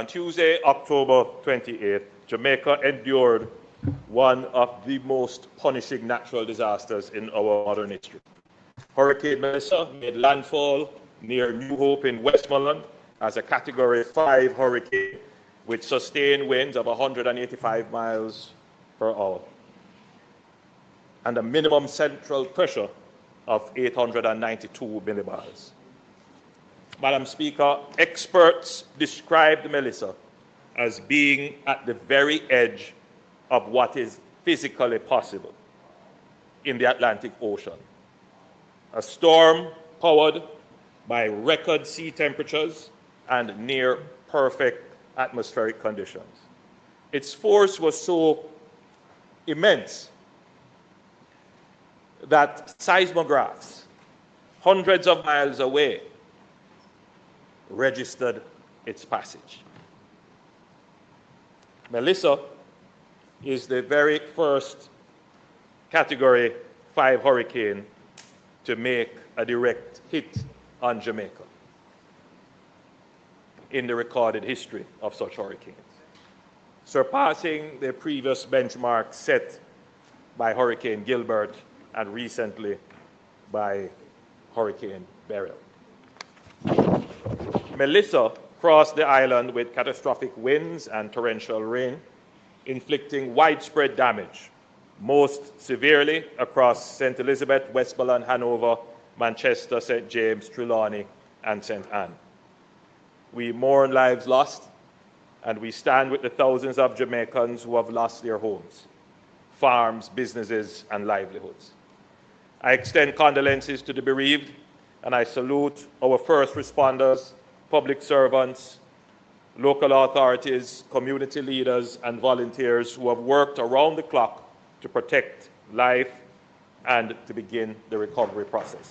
On Tuesday, October 28th, Jamaica endured one of the most punishing natural disasters in our modern history. Hurricane Melissa made landfall near New Hope in Westmoreland as a Category 5 hurricane with sustained winds of 185 miles per hour and a minimum central pressure of 892 millibars. Madam Speaker, experts described Melissa as being at the very edge of what is physically possible in the Atlantic Ocean. A storm powered by record sea temperatures and near perfect atmospheric conditions. Its force was so immense that seismographs hundreds of miles away registered its passage. Melissa is the very first Category 5 hurricane to make a direct hit on Jamaica in the recorded history of such hurricanes, surpassing the previous benchmark set by Hurricane Gilbert and recently by Hurricane Beryl. Melissa crossed the island with catastrophic winds and torrential rain, inflicting widespread damage, most severely across St. Elizabeth, Westmoreland, Hanover, Manchester, St. James, Trelawney, and St. Anne. We mourn lives lost, and we stand with the thousands of Jamaicans who have lost their homes, farms, businesses, and livelihoods. I extend condolences to the bereaved, and I salute our first responders, public servants, local authorities, community leaders, and volunteers who have worked around the clock to protect life and to begin the recovery process.